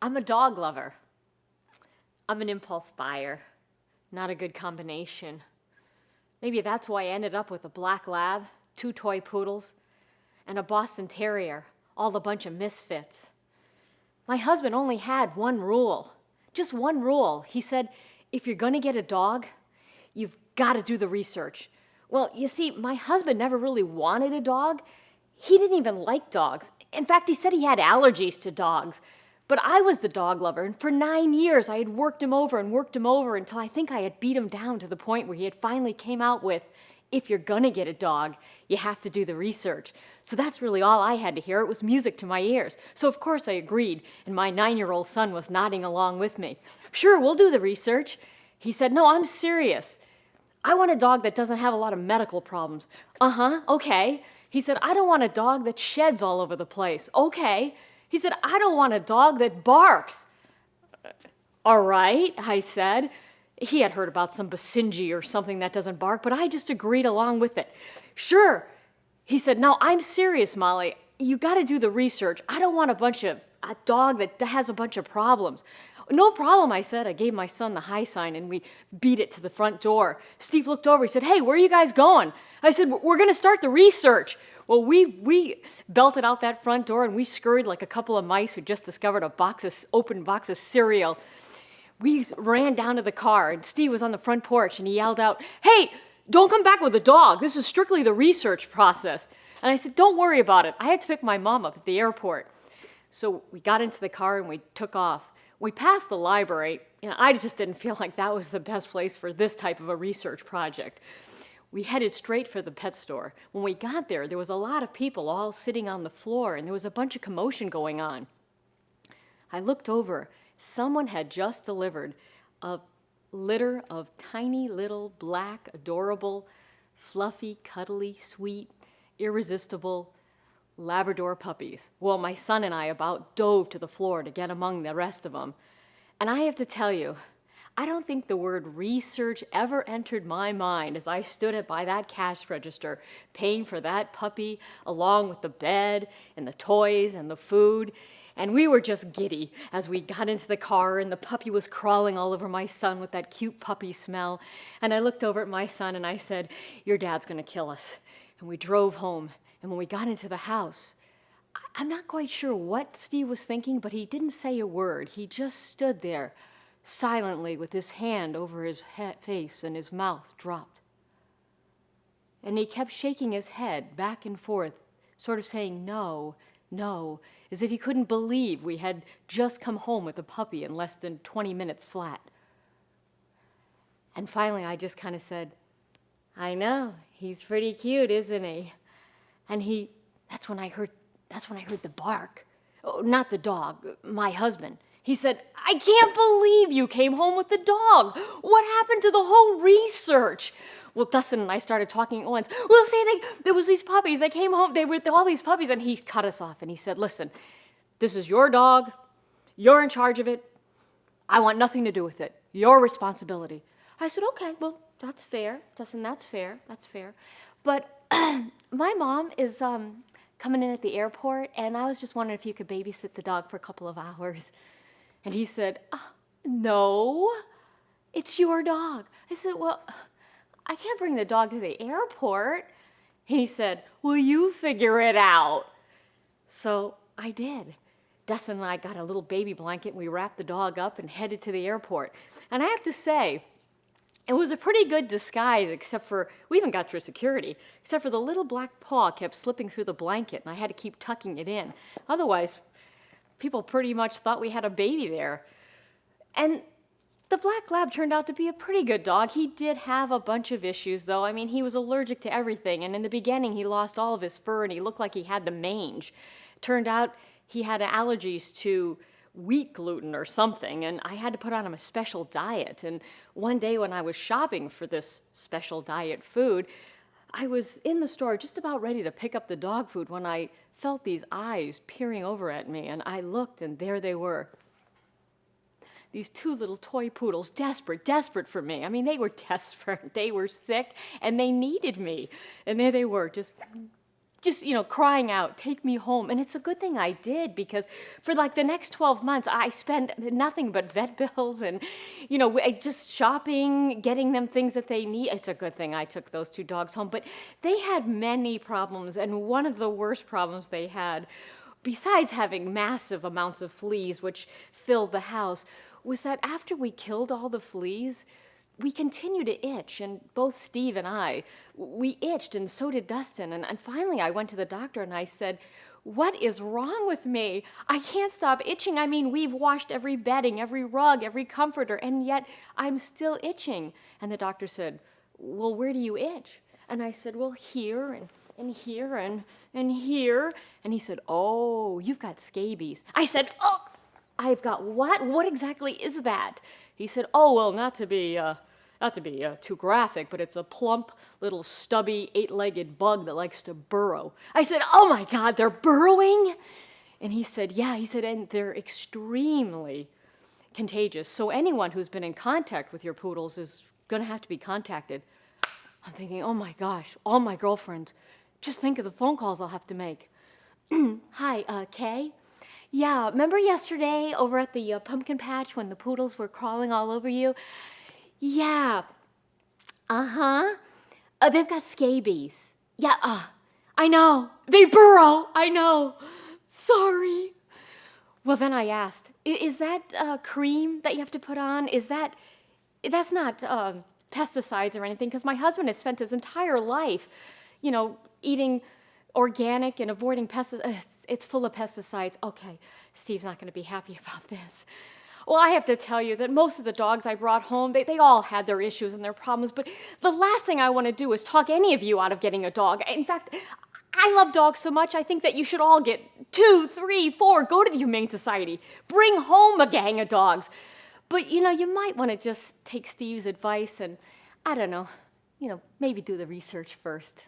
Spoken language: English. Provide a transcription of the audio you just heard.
I'm a dog lover. I'm an impulse buyer. Not a good combination. Maybe that's why I ended up with a black lab, 2 toy poodles, and a Boston Terrier, all a bunch of misfits. My husband only had one rule, just one rule. He said, if you're gonna get a dog, you've gotta do the research. Well, you see, my husband never really wanted a dog. He didn't even like dogs. In fact, he said he had allergies to dogs. But I was the dog lover, and for 9 years I had worked him over until I think I had beat him down to the point where he had finally came out with, if you're gonna get a dog, you have to do the research. So that's really all I had to hear. It was music to my ears. So of course I agreed, and my 9-year-old son was nodding along with me. Sure, we'll do the research. He said, no, I'm serious. I want a dog that doesn't have a lot of medical problems. Okay. He said, I don't want a dog that sheds all over the place. Okay. He said, I don't want a dog that barks. All right, I said. He had heard about some Basenji or something that doesn't bark, but I just agreed along with it. Sure. He said, no, I'm serious, Molly. You got to do the research. I don't want a dog that has a bunch of problems. No problem, I said. I gave my son the high sign, and we beat it to the front door. Steve looked over. He said, hey, where are you guys going? I said, we're going to start the research. Well, we belted out that front door, and we scurried like a couple of mice who just discovered open box of cereal. We ran down to the car, and Steve was on the front porch, and he yelled out, hey, don't come back with a dog. This is strictly the research process. And I said, don't worry about it. I had to pick my mom up at the airport. So we got into the car, and we took off. We passed the library. I just didn't feel like that was the best place for this type of a research project. We headed straight for the pet store. When we got there, there was a lot of people all sitting on the floor, and there was a bunch of commotion going on. I looked over. Someone had just delivered a litter of tiny little black, adorable, fluffy, cuddly, sweet, irresistible Labrador puppies. Well, my son and I about dove to the floor to get among the rest of them. And I have to tell you, I don't think the word research ever entered my mind as I stood by that cash register paying for that puppy along with the bed and the toys and the food. And we were just giddy as we got into the car, and the puppy was crawling all over my son with that cute puppy smell. And I looked over at my son and I said, your dad's gonna kill us. And we drove home. And when we got into the house, I'm not quite sure what Steve was thinking, but he didn't say a word. He just stood there silently with his hand over his face and his mouth dropped. And he kept shaking his head back and forth, sort of saying no, no, as if he couldn't believe we had just come home with a puppy in less than 20 minutes flat. And finally I just kind of said, I know, he's pretty cute, isn't he? And that's when I heard the bark. Oh, not the dog, my husband. He said, I can't believe you came home with the dog. What happened to the whole research? Well, Dustin and I started talking at once. Well, there was these puppies. They came home. They were all these puppies. And he cut us off and he said, listen, this is your dog. You're in charge of it. I want nothing to do with it. Your responsibility. I said, okay, well, that's fair. Dustin, that's fair. That's fair. But my mom is coming in at the airport, and I was just wondering if you could babysit the dog for a couple of hours. And he said, no, it's your dog. I said, well, I can't bring the dog to the airport. And he said, well, you figure it out. So I did. Dustin and I got a little baby blanket, and we wrapped the dog up and headed to the airport. And I have to say, it was a pretty good disguise, except for, we even got through security, except for the little black paw kept slipping through the blanket, and I had to keep tucking it in. Otherwise, people pretty much thought we had a baby there. And the black lab turned out to be a pretty good dog. He did have a bunch of issues, though. I mean, he was allergic to everything, and in the beginning, he lost all of his fur, and he looked like he had the mange. Turned out he had allergies to wheat gluten or something, and I had to put on him a special diet. And one day when I was shopping for this special diet food, I was in the store just about ready to pick up the dog food when I felt these eyes peering over at me, and I looked, and there they were. These 2 little toy poodles, desperate for me. I mean, they were desperate. They were sick, and they needed me. And there they were, just just, crying out, take me home. And it's a good thing I did, because for like the next 12 months, I spent nothing but vet bills and, just shopping, getting them things that they need. It's a good thing I took those 2 dogs home. But they had many problems, and one of the worst problems they had, besides having massive amounts of fleas, which filled the house, was that after we killed all the fleas, we continued to itch, and both Steve and I, we itched, and so did Dustin. And finally I went to the doctor and I said, what is wrong with me? I can't stop itching. I mean, we've washed every bedding, every rug, every comforter, and yet I'm still itching. And the doctor said, well, where do you itch? And I said, well, here and here and here. And he said, oh, you've got scabies. I said, oh, I've got what? What exactly is that? He said, oh, well, not to be too graphic, but it's a plump, little stubby, 8-legged bug that likes to burrow. I said, oh my God, they're burrowing? And he said, yeah, and they're extremely contagious. So anyone who's been in contact with your poodles is gonna have to be contacted. I'm thinking, oh my gosh, all my girlfriends, just think of the phone calls I'll have to make. Hi, Kay? Yeah, remember yesterday over at the pumpkin patch when the poodles were crawling all over you? Yeah. Uh-huh. They've got scabies. Yeah, I know. They burrow. I know. Sorry. Well, then I asked, is that cream that you have to put on? That's not pesticides or anything, because my husband has spent his entire life, eating organic and avoiding pesticides. It's full of pesticides. Okay, Steve's not going to be happy about this. Well, I have to tell you that most of the dogs I brought home, they all had their issues and their problems, but the last thing I want to do is talk any of you out of getting a dog. In fact, I love dogs so much, I think that you should all get 2, 3, 4, go to the Humane Society, bring home a gang of dogs. But, you might want to just take Steve's advice and, I don't know, maybe do the research first.